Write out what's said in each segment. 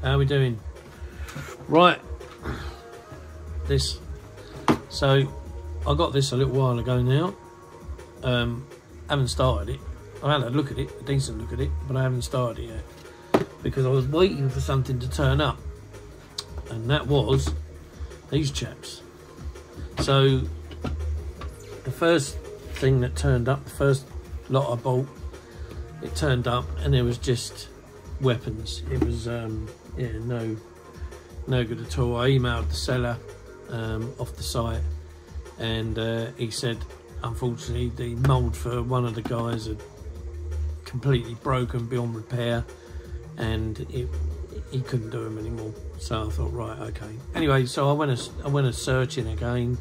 How are we doing? Right, this. So I got this a little while ago now. Haven't started it. I had a look at it, a decent look at it, but I haven't started it yet because I was waiting for something to turn up, and that was these chaps. So the first thing that turned up, the first lot I bought, it turned up and there was just weapons. It was yeah, no good at all. I emailed the seller off the site, and he said unfortunately the mould for one of the guys had completely broken beyond repair, and he couldn't do them anymore. So I thought, right, okay. Anyway, so I went a searching again,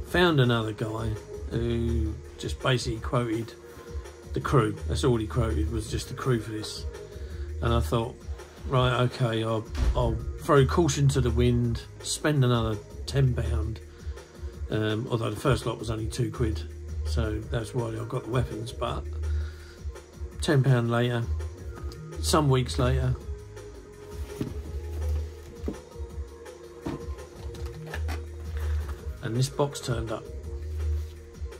found another guy who just basically quoted the crew. That's all he quoted, was just the crew for this. And I thought, right, okay, I'll throw caution to the wind, spend another £10, although the first lot was only £2, so that's why I got the weapons. But £10 later, some weeks later, and this box turned up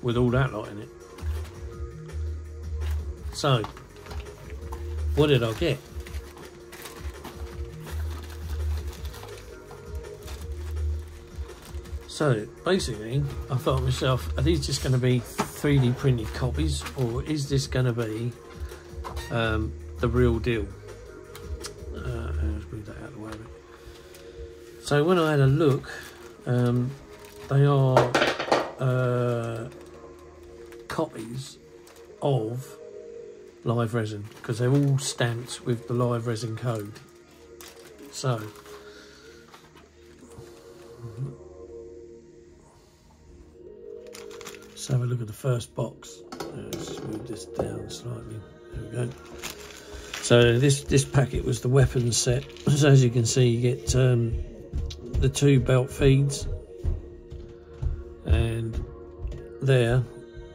with all that lot in it. So what did I get? So basically I thought to myself, are these just going to be 3D printed copies, or is this going to be the real deal? Let's move that out of the way a bit. So when I had a look, they are copies of Live Resin, because they're all stamped with the Live Resin code. So let's have a look at the first box. Let's move this down slightly. There we go. So this packet was the weapons set. So as you can see, you get the 2 belt feeds, and there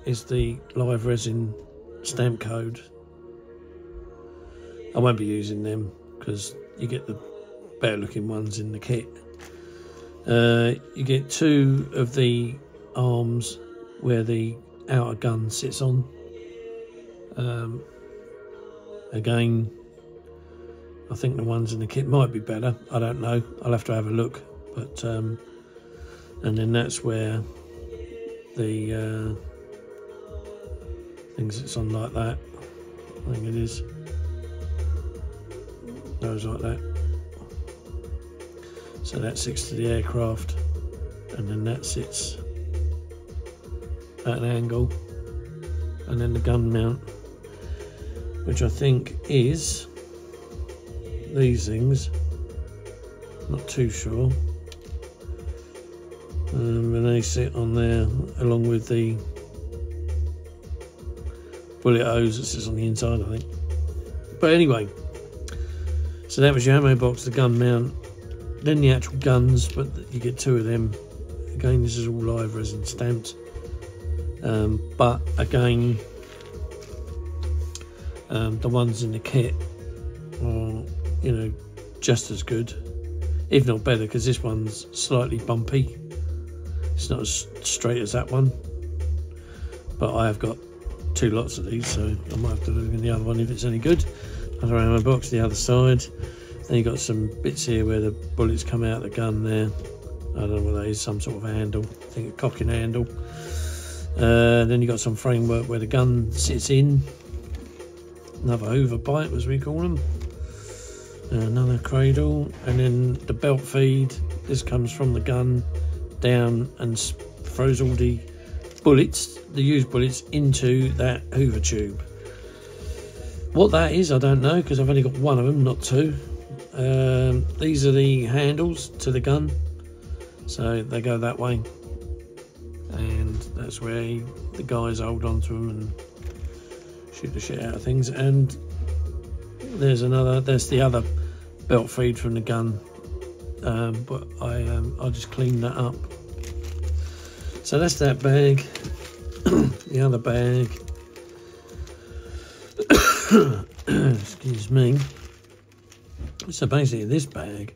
is the Live Resin stamp code. I won't be using them because you get the better looking ones in the kit. You get 2 of the arms where the outer gun sits on. Again, I think the ones in the kit might be better. I don't know. I'll have to have a look. But and then that's where the thing sits on, like that. I think it is. Goes like that. So that sits to the aircraft, and then that sits at an angle, and then the gun mount, which I think is these things. Not too sure. And they sit on there along with the bullet hose that sits on the inside, I think. But anyway, so that was your ammo box, the gun mount, then the actual guns, but you get 2 of them. Again, this is all Live Resin stamped. But again, the ones in the kit are, you know, just as good, if not better, because this one's slightly bumpy. It's not as straight as that one, but I have got 2 lots of these, so I might have to look in the other one if it's any good. Other ammo box, the other side. Then you've got some bits here where the bullets come out the gun there. I don't know what that is, some sort of handle, I think a cocking handle. Then you've got some framework where the gun sits in. Another overbite, as we call them. Another cradle, and then the belt feed. This comes from the gun down and throws all the bullets, the used bullets, into that hoover tube. What that is, I don't know, because I've only got 1 of them, not 2. These are the handles to the gun, so they go that way, and that's where the guys hold on to them and shoot the shit out of things. And there's the other belt feed from the gun, but I just cleaned that up. So that's that bag. The other bag, excuse me, So basically this bag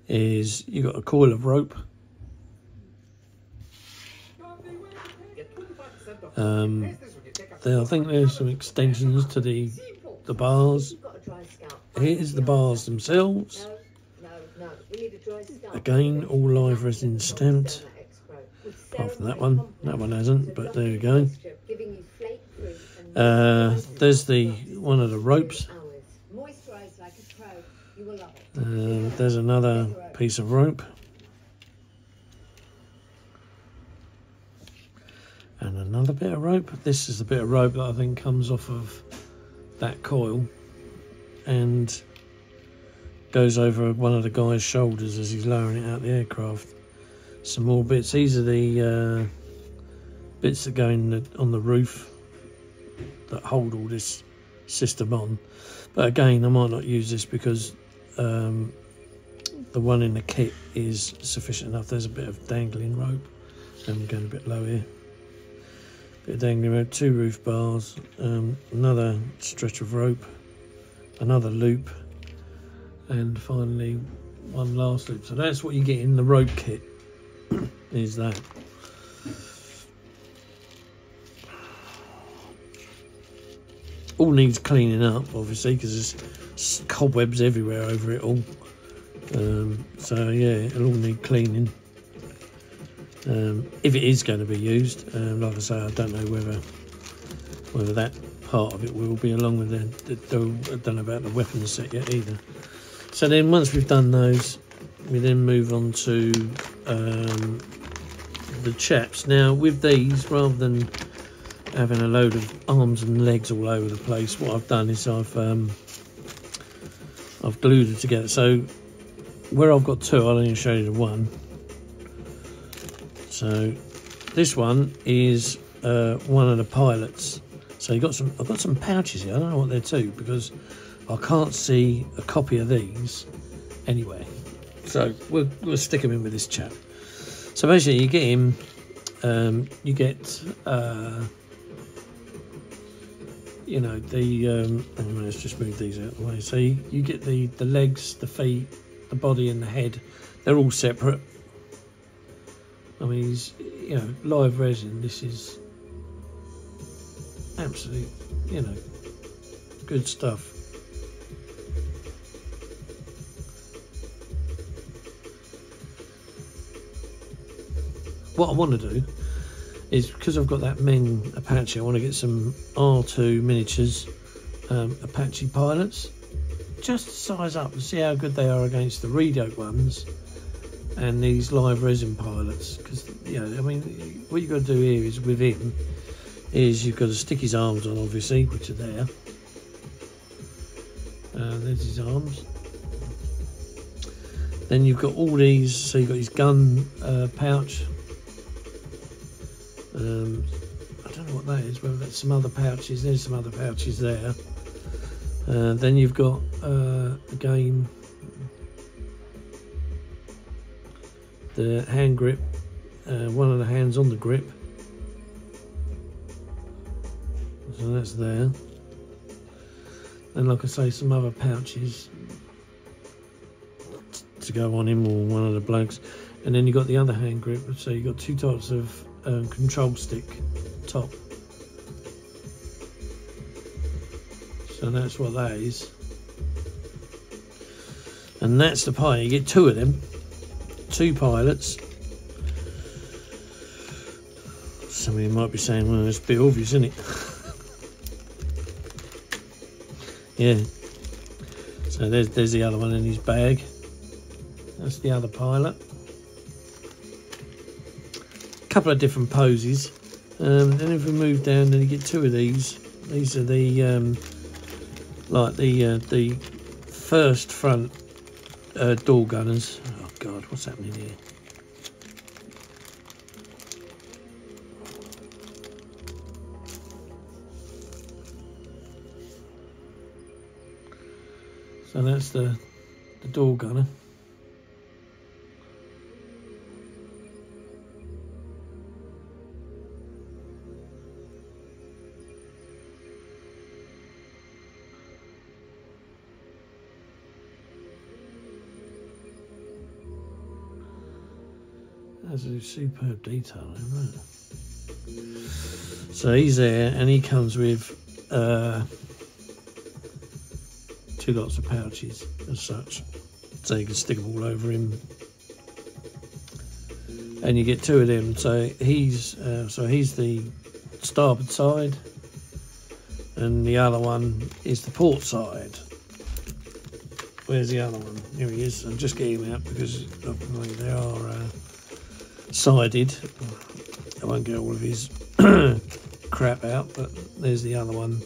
is, you got a coil of rope, I think there's some extensions to the bars. Here's the bars themselves. Again, all live resin stamped. Apart from that one hasn't, but there we go. There's one of the ropes. There's another piece of rope. And another bit of rope. This is the bit of rope that I think comes off of that coil and goes over one of the guy's shoulders as he's lowering it out the aircraft. Some more bits. These are the bits that go on the roof that hold all this system on. But again, I might not use this because the one in the kit is sufficient enough. There's a bit of dangling rope. I'm going a bit low here. Bit of dangling rope, 2 roof bars, another stretch of rope, another loop, and finally one last loop. So that's what you get in the rope kit, is that. All needs cleaning up, obviously, because there's cobwebs everywhere over it all. So yeah, it'll all need cleaning. If it is going to be used, like I say, I don't know whether that part of it will be, along with I don't know about the weapons set yet either. So then once we've done those, we then move on to the chaps. Now with these, rather than having a load of arms and legs all over the place, what I've done is I've glued it together. So where I've got 2, I'll only show you the one. So this one is one of the pilots. So I've got some pouches here. I don't know what they're to because I can't see a copy of these anywhere. So we'll stick them in with this chap. So basically, you get him. You get you know the. Let's just move these out of the way. So you get the legs, the feet, the body, and the head. They're all separate. I mean, he's, you know, live resin. This is absolute, you know, good stuff. What I want to do is, because I've got that Meng Apache, I want to get some R2 miniatures Apache pilots, just to size up and see how good they are against the Reed Oak ones and these live resin pilots. Because, you know, I mean, what you've got to do here is, with him, is you've got to stick his arms on, obviously, which are there. There's his arms. Then you've got all these, so you've got his gun pouch. I don't know what that is, whether that's some other pouches. There's some other pouches there. Then you've got, again, the hand grip, one of the hands on the grip. So that's there. And like I say, some other pouches to go on him, or one of the blokes. And then you've got the other hand grip, so you've got 2 types of control stick top. So that's what that is. And that's the pilot. You get 2 of them, 2 pilots. Some of you might be saying, well, it's a bit obvious, isn't it? Yeah. So there's the other one in his bag. That's the other pilot. A couple of different poses. Then if we move down, then you get 2 of these. These are the like the first front door gunners. Oh God, what's happening here? So that's the door gunner. That's a superb detail, isn't it? So he's there, and he comes with 2 lots of pouches as such, so you can stick them all over him, and you get 2 of them. So he's the starboard side, and the other one is the port side. Where's the other one? Here he is. I'll just get him out because they are sided. I won't get all of his crap out, but there's the other one.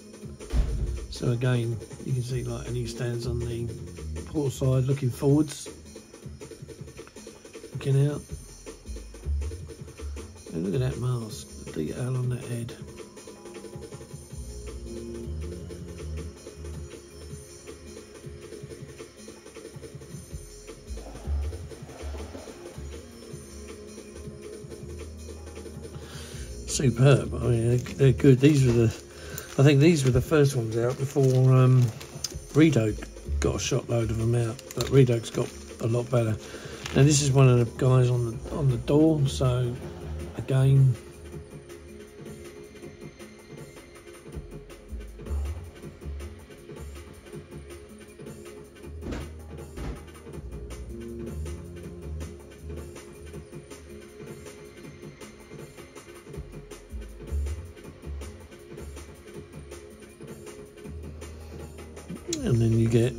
So again, you can see, like, and he stands on the port side looking forwards, looking out. And look at that mask, the detail on that head. Superb. I mean, they're good. These were I think these were the first ones out before Redoke got a shot load of them out. But Redoke's got a lot better. Now this is one of the guys on the door. So again, and then you get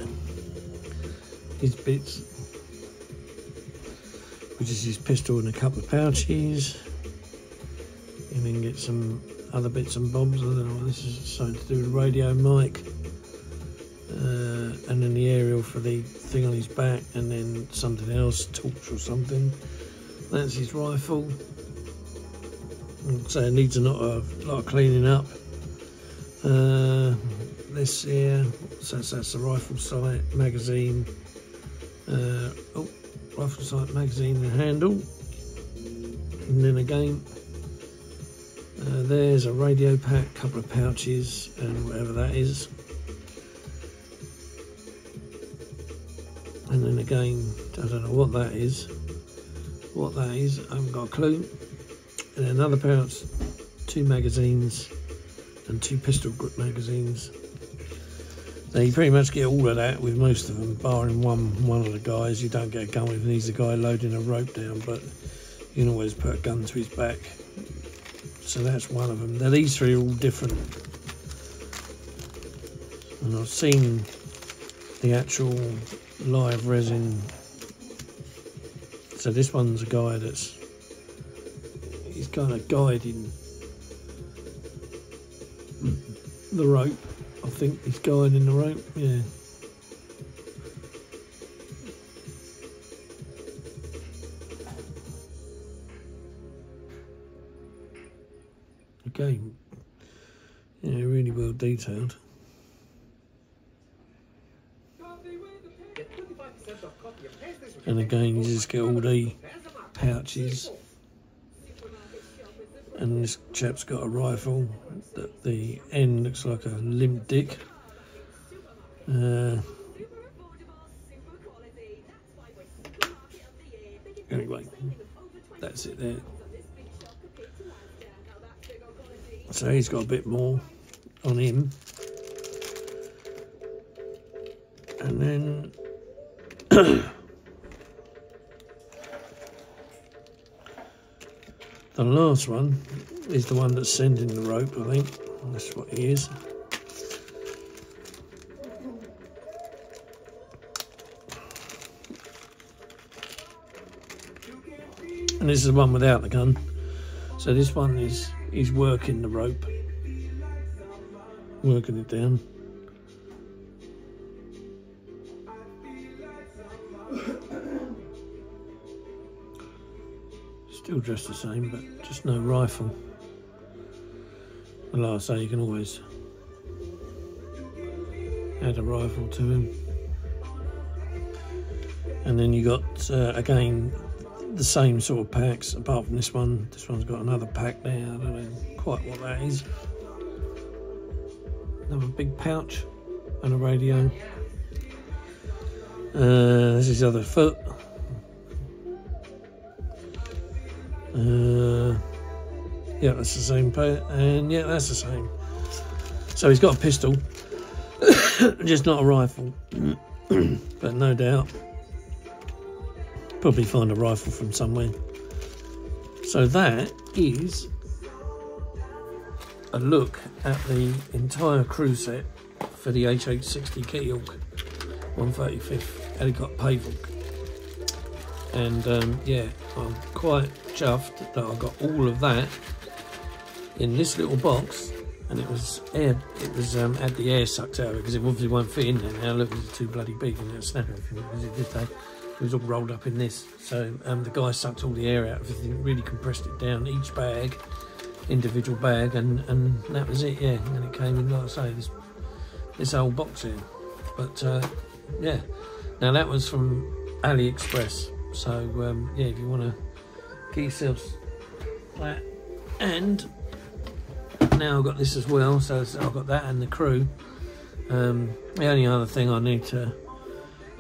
his bits, which is his pistol and a couple of pouches, and then get some other bits and bobs. I don't know what this is, something to do with radio mic, and then the aerial for the thing on his back, and then something else, torch or something. That's his rifle. So it needs a lot of cleaning up. This here, so that's the rifle sight, magazine, rifle sight, magazine and handle, and then again there's a radio pack, couple of pouches and whatever that is, and then again, I don't know what that is, I haven't got a clue, and another pouch, 2 magazines and 2 pistol grip magazines. So you pretty much get all of that with most of them, barring one of the guys you don't get a gun with, and he's the guy loading a rope down, but you can always put a gun to his back. So that's one of them. Now these 3 are all different, and I've seen the actual live resin. So this one's a guy he's kind of guiding the rope. I think he's guiding the rope, yeah. Again, yeah, really well detailed. And again, you just get all the pouches. And this chap's got a rifle that the end looks like a limp dick. Anyway, that's it there. So he's got a bit more on him. And then the last one is the one that's sending the rope, I think. That's what he is. And this is the one without the gun. So this one is working the rope, working it down. Still dressed the same, but just no rifle. And like I say, you can always add a rifle to him. And then you got, again, the same sort of packs, apart from this one. This one's got another pack there, I don't know quite what that is. Another big pouch and a radio. This is his other foot. Yeah, that's the same pair, and yeah, that's the same. So he's got a pistol, just not a rifle. But no doubt, probably find a rifle from somewhere. So that is a look at the entire crew set for the HH-60G Hawk 135th Helicopter Pave Hawk. And yeah, I'm quite chuffed that I got all of that in this little box, and it was air. It was had the air sucked out of it because it obviously won't fit in there now. Look, it's too bloody big, and it'll snap everything because it did. It was all rolled up in this. So the guy sucked all the air out of everything, really compressed it down each bag, individual bag, and that was it. Yeah, and it came in, like I say, this old box here. But yeah, now that was from AliExpress. So yeah, if you want to get yourselves that, and now I've got this as well. So I've got that and the crew. The only other thing I need to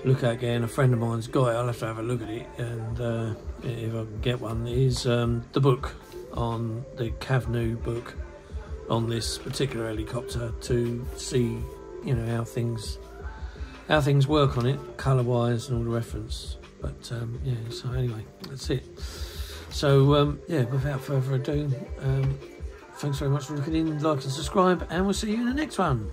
look at again, a friend of mine's got it. I'll have to have a look at it, and if I can get one, is the book on the Cavnu book on this particular helicopter to see, you know, how things work on it, colour wise and all the reference. But yeah, so anyway, that's it. So yeah, without further ado, thanks very much for looking in, like and subscribe, and we'll see you in the next one.